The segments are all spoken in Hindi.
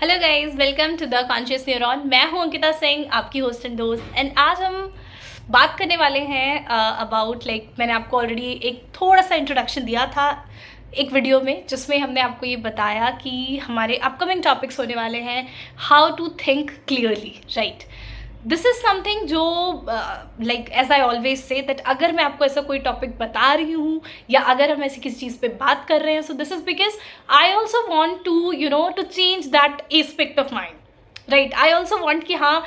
Hello guys, welcome to the conscious neuron. मैं हूं अंकिता सिंह, आपकी होस्ट एंड दोस्त। एंड आज हम बात करने वाले हैं अबाउट मैंने आपको ऑलरेडी एक थोड़ा सा इंट्रोडक्शन दिया था एक वीडियो में, जिसमें हमने आपको ये बताया कि हमारे अपकमिंग टॉपिक्स होने वाले हैं how to think clearly, right. This is something जो as I always say that अगर मैं आपको ऐसा कोई टॉपिक बता रही हूँ या अगर हम ऐसी किसी चीज़ पे बात कर रहे हैं, so this is because I also want to to change that aspect of mind, right. I also want कि हाँ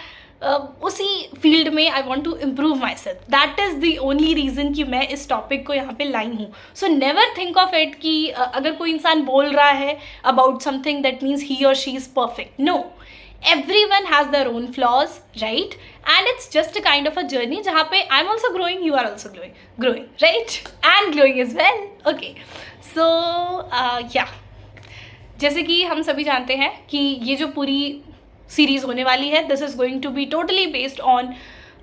उसी फील्ड में I want to improve myself. That is the only reason कि मैं इस टॉपिक को यहाँ पे लाई हूँ। So never think of it कि अगर कोई इंसान बोल रहा है about something that means he और she is perfect. No, everyone has their own flaws, right? And it's just a kind of a journey जहाँ पे I'm also growing, you are also growing, right? And glowing as well. Okay, so yeah, जैसे कि हम सभी जानते हैं कि ये जो पूरी सीरीज होने वाली है, this is going to be totally based on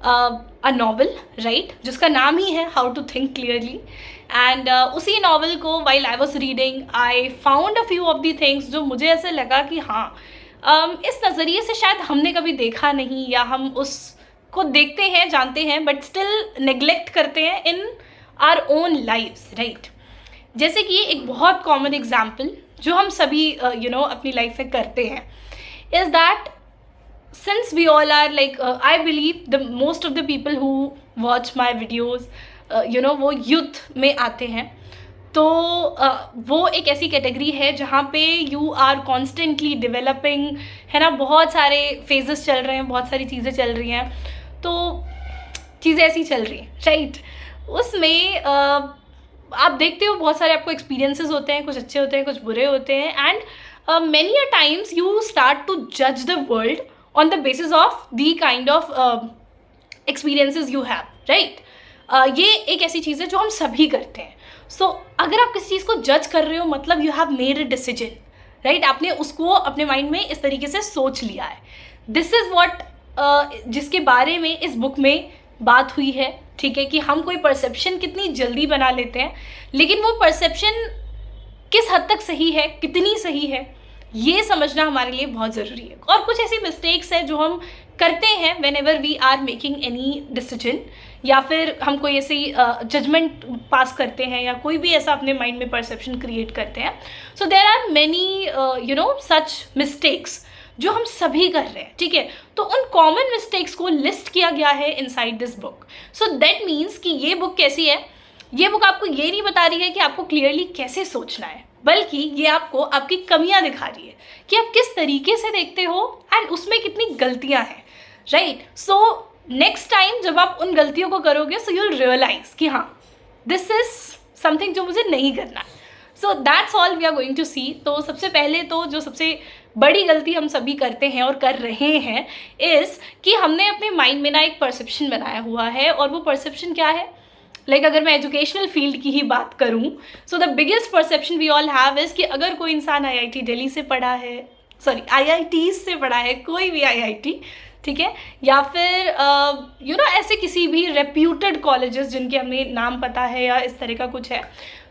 a novel, right, जिसका नाम ही है how to think clearly. And उसी नॉवल को while I was reading I found a few of the things जो मुझे ऐसे लगा कि हाँ इस नज़रिए से शायद हमने कभी देखा नहीं, या हम उसको देखते हैं, जानते हैं, बट स्टिल नेग्लेक्ट करते हैं in our own lifes, right. जैसे कि एक बहुत कॉमन एग्जाम्पल जो हम सभी अपनी लाइफ में करते हैं is that since we all are I believe the most of the people who watch my videos वो यूथ में आते हैं। तो वो एक ऐसी कैटेगरी है जहाँ पे यू आर कॉन्स्टेंटली डेवलपिंग, है ना, बहुत सारे फेजेस चल रहे हैं, बहुत सारी चीज़ें चल रही हैं, तो चीज़ें ऐसी चल रही हैं, राइट। उसमें आप देखते हो बहुत सारे आपको एक्सपीरियंसेस होते हैं, कुछ अच्छे होते हैं, कुछ बुरे होते हैं। And many a times you start to जज the world on the basis of the kind of experiences you have, right. ये एक ऐसी चीज़ है जो हम सभी करते हैं। सो अगर आप किसी चीज़ को जज कर रहे हो, मतलब you have made a decision, right. आपने उसको अपने माइंड में इस तरीके से सोच लिया है। दिस इज़ वॉट जिसके बारे में इस बुक में बात हुई है, ठीक है, कि हम कोई परसेप्शन कितनी जल्दी बना लेते हैं, लेकिन वो परसेप्शन किस हद तक सही है, कितनी सही है, ये समझना हमारे लिए बहुत ज़रूरी है। और कुछ ऐसी मिस्टेक्स हैं जो हम करते हैं whenever we are making any decision, या फिर हम कोई ऐसी जजमेंट पास करते हैं या कोई भी ऐसा अपने माइंड में परसेप्शन क्रिएट करते हैं। So there are many such mistakes जो हम सभी कर रहे हैं, ठीक है। तो उन कॉमन मिस्टेक्स को लिस्ट किया गया है inside this book. So that means कि ये बुक कैसी है, ये बुक आपको ये नहीं बता रही है कि आपको क्लियरली कैसे सोचना है, बल्कि ये आपको आपकी कमियां दिखा रही है कि आप किस तरीके से देखते हो एंड उसमें कितनी गलतियां हैं, राइट। सो नेक्स्ट टाइम जब आप उन गलतियों को करोगे, सो यूल रियलाइज कि हाँ दिस इज समथिंग जो मुझे नहीं करना है। So that's all we are going to see. तो सबसे पहले तो जो सबसे बड़ी गलती हम सभी करते हैं और कर रहे हैं इज़ कि हमने अपने माइंड में ना एक परसेप्शन बनाया हुआ है, और वो परसेप्शन क्या है, अगर मैं एजुकेशनल फील्ड की ही बात करूं, so the biggest perception we all have is कि अगर कोई इंसान IIT दिल्ली से पढ़ा है, सॉरी IITs से पढ़ा है, कोई भी IIT, ठीक है, या फिर ऐसे किसी भी रेप्यूटेड कॉलेजेस जिनके हमें नाम पता है या इस तरह का कुछ है,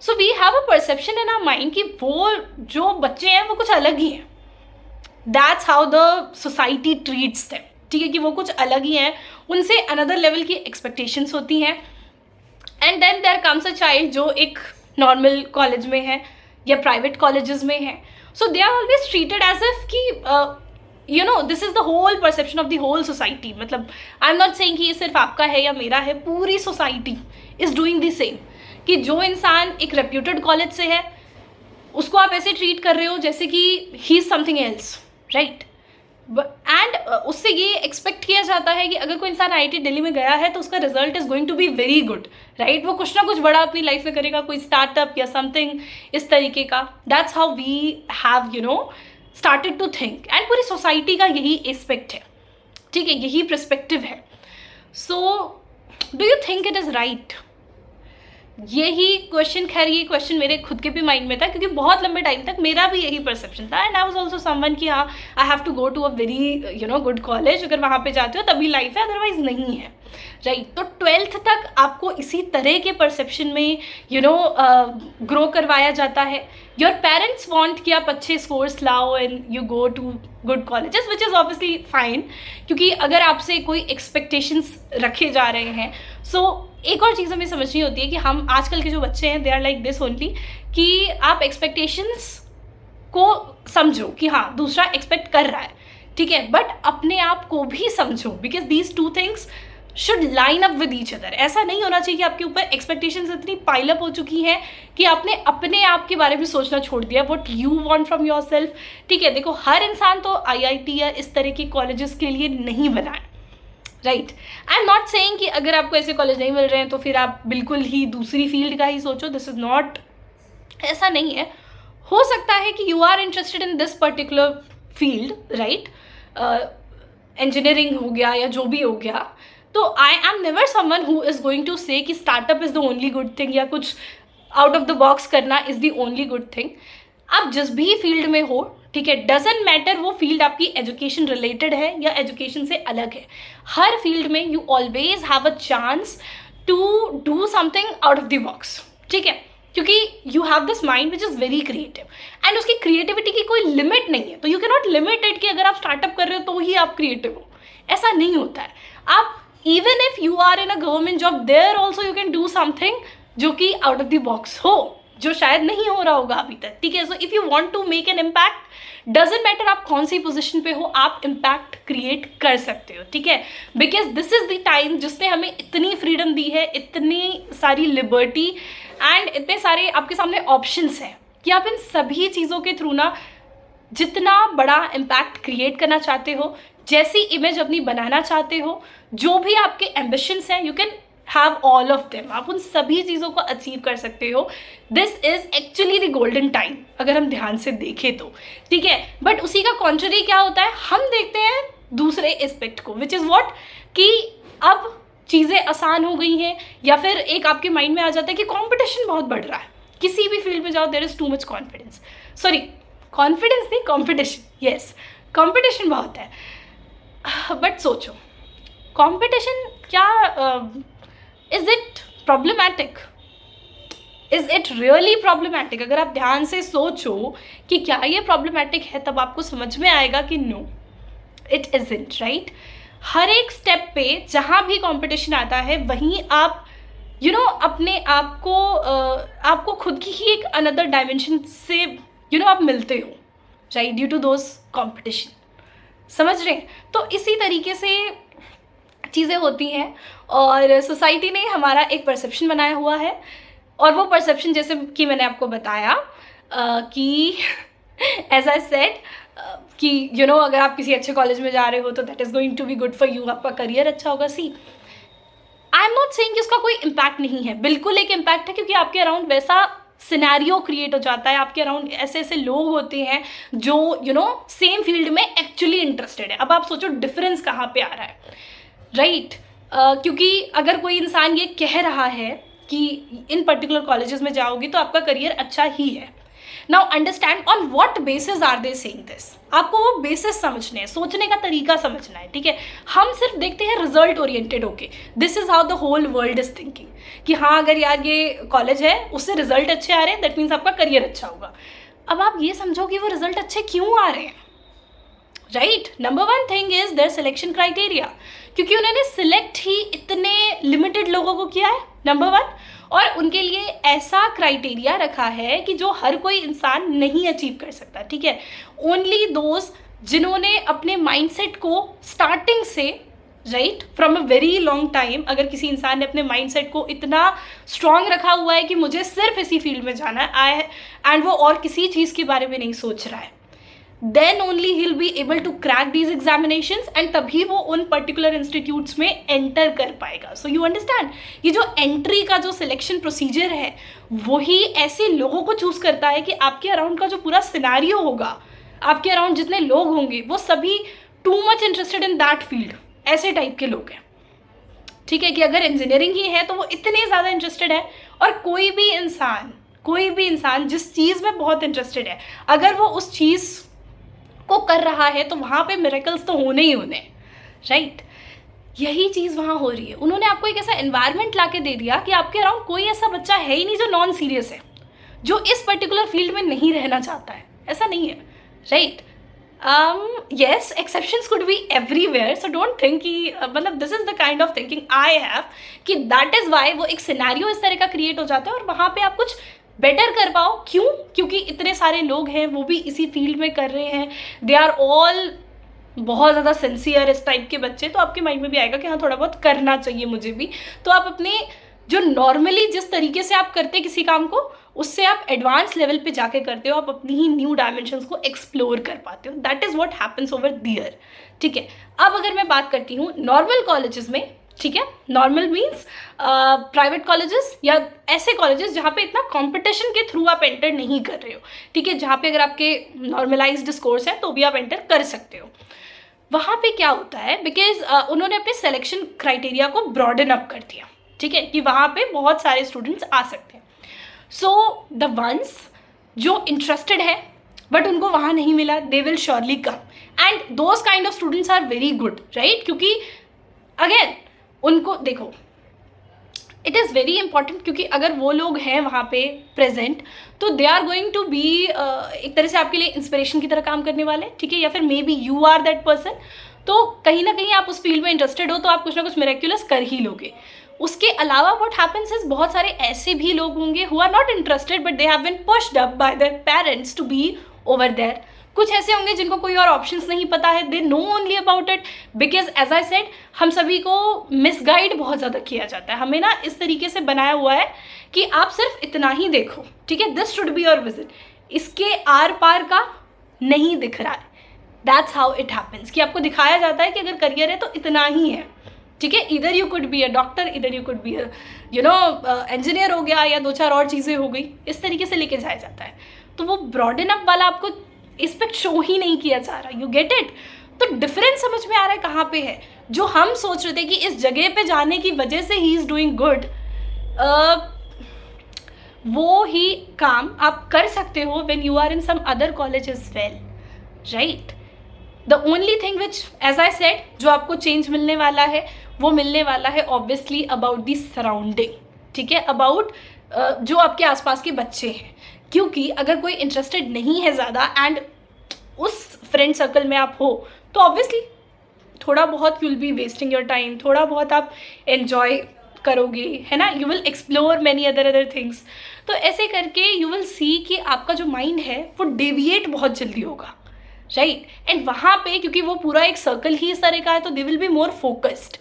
so we have a perception in our mind कि वो जो बच्चे हैं वो कुछ अलग ही हैं। That's how the society treats them, ठीक है, कि वो कुछ अलग ही हैं, उनसे अनदर लेवल की एक्सपेक्टेशंस होती हैं। And then there comes a child जो एक नॉर्मल कॉलेज में है या प्राइवेट कॉलेजेस में है, so they are always treated as if कि this is the whole perception of the whole society. मतलब आई एम नॉट सेइंग कि ये सिर्फ आपका है या मेरा है, पूरी society is doing the same, कि जो इंसान एक रेप्यूटेड कॉलेज से है उसको आप ऐसे ट्रीट कर रहे हो जैसे कि he is something else, right. And उससे ये एक्सपेक्ट किया जाता है कि अगर कोई इंसान IIT दिल्ली में गया है तो उसका result is going to be very good, right. वो कुछ ना कुछ बड़ा अपनी लाइफ में करेगा, कोई स्टार्टअप या समथिंग इस तरीके का। That's how we have started to think, and पूरी सोसाइटी का यही एस्पेक्ट है, ठीक है, यही पर्सपेक्टिव है। So do you think it is right यही क्वेश्चन, खैर ये क्वेश्चन मेरे खुद के भी माइंड में था, क्योंकि बहुत लंबे टाइम तक मेरा भी यही परसेप्शन था। And I was also someone कि हाँ, I have to go to a very good college, अगर वहाँ पे जाते हो तभी लाइफ है, अदरवाइज नहीं है, राइट। तो 12th तक आपको इसी तरह के परसेप्शन में ग्रो करवाया जाता है। योर पेरेंट्स वांट कि आप अच्छे स्कोर्स लाओ and you go to good colleges, which is obviously fine, क्योंकि अगर आपसे कोई एक्सपेक्टेशंस रखे जा रहे हैं। सो एक और चीज़ हमें समझनी होती है कि हम आजकल के जो बच्चे हैं, they are like this only, कि आप एक्सपेक्टेशंस को समझो कि हाँ दूसरा एक्सपेक्ट कर रहा है, ठीक है, बट अपने आप को भी समझो, because these two things should line up with each other. ऐसा नहीं होना चाहिए कि आपके ऊपर एक्सपेक्टेशंस इतनी पाइल अप हो चुकी हैं कि आपने अपने आप के बारे में सोचना छोड़ दिया, what you want from your self, ठीक है। देखो, हर इंसान तो IIT या इस तरह के कॉलेजेस के लिए नहीं बना है, right. I am not saying कि अगर आपको ऐसे कॉलेज नहीं मिल रहे हैं तो फिर आप बिल्कुल ही दूसरी फील्ड का ही सोचो, दिस इज़ नॉट, ऐसा नहीं है। हो सकता है कि you are interested in this particular field, right, engineering हो गया या जो भी हो गया, तो I am never someone who is going to say कि startup is the only good thing या कुछ आउट ऑफ द बॉक्स करना is the only good thing. आप जिस भी फील्ड में हो, ठीक है, डजेंट मैटर वो फील्ड आपकी एजुकेशन रिलेटेड है या एजुकेशन से अलग है, हर फील्ड में you always have a chance to do something out of the box, ठीक है, क्योंकि you have this mind which is very creative and उसकी क्रिएटिविटी की कोई लिमिट नहीं है। तो you can not limit it कि अगर आप स्टार्टअप कर रहे हो तो ही आप क्रिएटिव हो, ऐसा नहीं होता है। आप even if you are in a government job, there also you can do something जो कि आउट ऑफ द बॉक्स हो, जो शायद नहीं हो रहा होगा अभी तक, ठीक है। So if you want to make an impact, doesn't matter आप कौन सी पोजीशन पे हो, आप इम्पैक्ट क्रिएट कर सकते हो, ठीक है, because this is the time जिसने हमें इतनी फ्रीडम दी है, इतनी सारी लिबर्टी एंड इतने सारे आपके सामने ऑप्शंस हैं कि आप इन सभी चीज़ों के थ्रू ना जितना बड़ा इम्पैक्ट क्रिएट करना चाहते हो, जैसी इमेज अपनी बनाना चाहते हो, जो भी आपके एम्बिशंस हैं, you can have all of them, आप उन सभी चीज़ों को अचीव कर सकते हो। This is actually the golden time अगर हम ध्यान से देखें तो, ठीक है। बट उसी का कॉन्ट्ररी क्या होता है, हम देखते हैं दूसरे एस्पेक्ट को, विच इज़ वॉट, कि अब चीज़ें आसान हो गई हैं, या फिर एक आपके माइंड में आ जाता है कि कॉम्पिटिशन बहुत बढ़ रहा है, किसी भी फील्ड में जाओ there is too much confidence, sorry confidence नहीं, कॉम्पिटिशन, येस, कॉम्पिटिशन बहुत है। बट सोचो, कॉम्पिटिशन क्या is it problematic, is it really problematic? अगर आप ध्यान से सोचो कि क्या ये प्रॉब्लमैटिक है, तब आपको समझ में आएगा कि नो इट इज़ंट, राइट। हर एक स्टेप पे जहाँ भी कंपटीशन आता है, वहीं आप अपने आप को आपको खुद की ही एक अनदर डायमेंशन से आप मिलते हो, right, due to those competition, समझ रहे हैं। तो इसी तरीके से चीज़ें होती हैं और सोसाइटी ने हमारा एक परसेप्शन बनाया हुआ है, और वो परसेप्शन जैसे कि मैंने आपको बताया कि एज आई सेड कि अगर आप किसी अच्छे कॉलेज में जा रहे हो तो that is going to be good for you, आपका करियर अच्छा होगा। See, I am not saying कि उसका कोई इम्पैक्ट नहीं है, बिल्कुल एक इम्पैक्ट है, क्योंकि आपके अराउंड वैसा सिनेरियो क्रिएट हो जाता है, आपके अराउंड ऐसे ऐसे लोग होते हैं जो सेम फील्ड में एक्चुअली इंटरेस्टेड है। अब आप सोचो डिफरेंस कहाँ पे आ रहा है, राइट। क्योंकि अगर कोई इंसान ये कह रहा है कि इन पर्टिकुलर कॉलेजेस में जाओगी तो आपका करियर अच्छा ही है, now understand on what basis are they saying this. आपको वो बेसिस समझने हैं, सोचने का तरीका समझना है, ठीक है। हम सिर्फ देखते हैं रिजल्ट ओरिएंटेड होके, this is how the whole world is thinking कि हाँ अगर यार ये कॉलेज है उससे रिजल्ट अच्छे आ रहे हैं, दैट मीन्स आपका करियर अच्छा होगा। अब आप ये समझो कि वो रिजल्ट अच्छे क्यों आ रहे हैं, right. Number one thing is their selection criteria, क्योंकि उन्होंने सिलेक्ट ही इतने लिमिटेड लोगों को किया है, नंबर वन, और उनके लिए ऐसा क्राइटेरिया रखा है कि जो हर कोई इंसान नहीं अचीव कर सकता, ठीक है। ओनली दोज जिन्होंने अपने माइंडसेट को स्टार्टिंग से, right, from a very long time, अगर किसी इंसान ने अपने माइंडसेट को इतना स्ट्रांग रखा हुआ है कि मुझे सिर्फ इसी फील्ड में जाना है एंड वो और किसी चीज़ के बारे में नहीं सोच रहा है, then only he'll be able to crack these examinations and तभी वो उन particular institutes में enter कर पाएगा। So you understand, ये जो entry का जो selection procedure है वही ऐसे लोगों को choose करता है कि आपके around का जो पूरा scenario होगा, आपके around जितने लोग होंगे वो सभी too much interested in that field, ऐसे टाइप के लोग हैं, ठीक है। कि अगर इंजीनियरिंग ही है तो वो इतने ज़्यादा इंटरेस्टेड है और कोई भी इंसान जिस चीज़ में बहुत इंटरेस्टेड है, अगर वो उस चीज़ को कर रहा है तो वहाँ पे मिरेकल्स तो होने ही होने, राइट। यही चीज़ वहाँ हो रही है। उन्होंने आपको एक ऐसा एनवायरनमेंट ला के दे दिया कि आपके अराउंड कोई ऐसा बच्चा है ही नहीं जो नॉन सीरियस है, जो इस पर्टिकुलर फील्ड में नहीं रहना चाहता है। ऐसा नहीं है, right. yes, exceptions could be everywhere, so don't think कि मतलब this is the kind of thinking I have कि that is why वो एक सिनेरियो इस तरह का क्रिएट हो जाता है और वहाँ पे आप कुछ बेटर कर पाओ। क्यों? क्योंकि इतने सारे लोग हैं, वो भी इसी फील्ड में कर रहे हैं, दे आर ऑल बहुत ज़्यादा सिंसियर इस टाइप के बच्चे, तो आपके माइंड में भी आएगा कि हाँ थोड़ा बहुत करना चाहिए मुझे भी। तो आप अपने जो नॉर्मली जिस तरीके से आप करते किसी काम को, उससे आप एडवांस लेवल पे जाके करते हो, आप अपनी ही न्यू डायमेंशंस को एक्सप्लोर कर पाते हो। That is what happens over there, ठीक है। अब अगर मैं बात करती हूँ नॉर्मल कॉलेजेस में, ठीक है, नॉर्मल मीन्स प्राइवेट कॉलेजेस या ऐसे कॉलेजेस जहाँ पे इतना कंपटीशन के थ्रू आप एंटर नहीं कर रहे हो, ठीक है, जहाँ पे अगर आपके नॉर्मलाइज्ड कोर्स है तो भी आप एंटर कर सकते हो। वहाँ पे क्या होता है, बिकॉज उन्होंने अपने सिलेक्शन क्राइटेरिया को ब्रॉडन अप कर दिया, ठीक है, कि वहाँ पे बहुत सारे स्टूडेंट्स आ सकते हैं। सो द वंस जो इंटरेस्टेड है बट उनको वहाँ नहीं मिला, they will surely come, and those kind of students are very good, right. क्योंकि अगेन उनको देखो, इट इज़ वेरी इंपॉर्टेंट, क्योंकि अगर वो लोग हैं वहाँ पे प्रेजेंट तो they are going to be एक तरह से आपके लिए इंस्पिरेशन की तरह काम करने वाले, ठीक है, या फिर maybe you are that person. तो कहीं ना कहीं आप उस फील्ड में इंटरेस्टेड हो तो आप कुछ ना कुछ मिरेक्युलस कर ही लोगे। उसके अलावा व्हाट हैपेंस इज, बहुत सारे ऐसे भी लोग होंगे who are not interested but they have been pushed up by their parents to be over there. कुछ ऐसे होंगे जिनको कोई और ऑप्शंस नहीं पता है, they know only about it, because as I said हम सभी को मिसगाइड बहुत ज़्यादा किया जाता है। हमें ना इस तरीके से बनाया हुआ है कि आप सिर्फ इतना ही देखो, ठीक है, this should be your vision, इसके आर पार का नहीं दिख रहा है। दैट्स हाउ इट हैपन्स, कि आपको दिखाया जाता है कि अगर करियर है तो इतना ही है, ठीक है, इधर you could be a doctor, इधर you could be a engineer हो गया, या दो चार और चीज़ें हो गई, इस तरीके से लेके जाया जाता है। तो वो ब्रॉडन अप वाला आपको इस पर शो ही नहीं किया जा रहा, यू गेट इट। तो डिफरेंस समझ में आ रहा है कहाँ पे है। जो हम सोच रहे थे कि इस जगह पे जाने की वजह से ही इज़ डूइंग गुड, वो ही काम आप कर सकते हो when you are in some other college as well, right. The only thing which as I said जो आपको चेंज मिलने वाला है वो मिलने वाला है ऑब्वियसली अबाउट दी सराउंडिंग, ठीक है, अबाउट जो आपके आसपास के बच्चे हैं। क्योंकि अगर कोई इंटरेस्टेड नहीं है ज़्यादा एंड उस फ्रेंड सर्कल में आप हो तो ऑब्वियसली थोड़ा बहुत you will be wasting your time, थोड़ा बहुत आप एन्जॉय करोगे, है ना, you will explore many other things. तो ऐसे करके यू विल सी कि आपका जो माइंड है वो डेविएट बहुत जल्दी होगा, राइट। एंड वहाँ पे क्योंकि वो पूरा एक सर्कल ही इस तरह का है तो they will be more focused,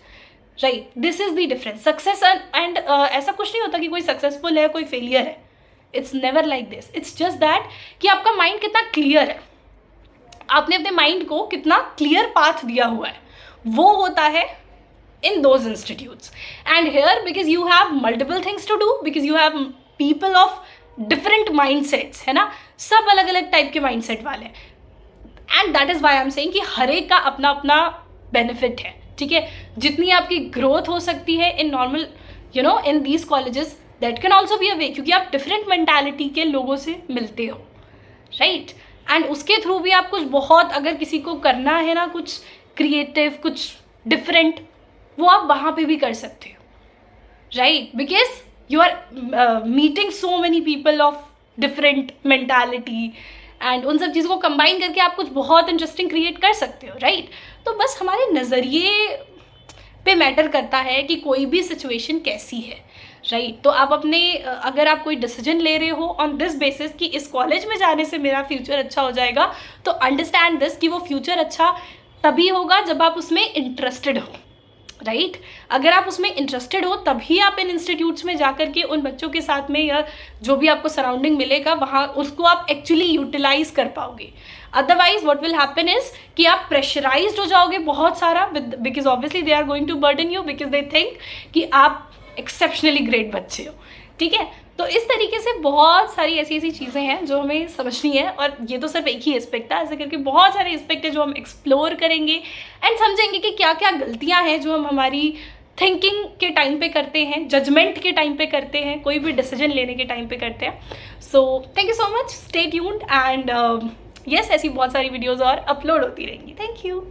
right. This is the difference. Success and ऐसा कुछ नहीं होता कि कोई सक्सेसफुल है कोई फेलियर है, it's never like this. It's just that कि आपका माइंड कितना क्लियर है, आपने अपने माइंड को कितना क्लियर पाथ दिया हुआ है, वो होता है in those institutes. And here because you have multiple things to do, because you have people of different mindsets, है ना, सब अलग अलग टाइप के माइंडसेट वाले, and that is why I'm saying कि हर एक का अपना अपना बेनिफिट है, ठीक है। जितनी आपकी ग्रोथ हो सकती है in normal in these colleges, that can also be a way, क्योंकि आप डिफरेंट मेंटालिटी के लोगों से मिलते हो, राइट। एंड उसके थ्रू भी आप कुछ बहुत, अगर किसी को करना है ना कुछ क्रिएटिव कुछ डिफरेंट, वो आप वहाँ पे भी कर सकते हो, right, because you are meeting so many people of different mentality and उन सब चीज़ों को कंबाइन करके आप कुछ बहुत इंटरेस्टिंग क्रिएट कर सकते हो, राइट। तो बस हमारे नज़रिए पे मैटर करता है कि कोई भी सिचुएशन कैसी है, राइट। तो आप अपने अगर आप कोई डिसीजन ले रहे हो ऑन दिस बेसिस कि इस कॉलेज में जाने से मेरा फ्यूचर अच्छा हो जाएगा, तो अंडरस्टैंड दिस कि वो फ्यूचर अच्छा तभी होगा जब आप उसमें इंटरेस्टेड हो, राइट। अगर आप उसमें इंटरेस्टेड हो तभी आप इन इंस्टीट्यूट्स में जाकर के उन बच्चों के साथ में या जो भी आपको सराउंडिंग मिलेगा वहाँ उसको आप एक्चुअली यूटिलाइज कर पाओगे। Otherwise what will happen is कि आप प्रेशराइज्ड हो जाओगे बहुत सारा, because obviously they are going to burden you, because they think कि आप एक्सेप्शनली ग्रेट बच्चे हो, ठीक है। तो इस तरीके से बहुत सारी ऐसी ऐसी चीज़ें हैं जो हमें समझनी है, और ये तो सिर्फ एक ही एस्पेक्ट है, ऐसे करके बहुत सारे एस्पेक्ट है जो हम एक्सप्लोर करेंगे एंड समझेंगे कि क्या क्या गलतियां हैं जो हम हमारी थिंकिंग के टाइम पे करते हैं, जजमेंट के टाइम पे करते हैं, कोई भी डिसीजन लेने के टाइम पे करते हैं. So thank you so much, stay tuned and yes, ऐसी बहुत सारी वीडियोज़ और अपलोड होती रहेंगी. Thank you.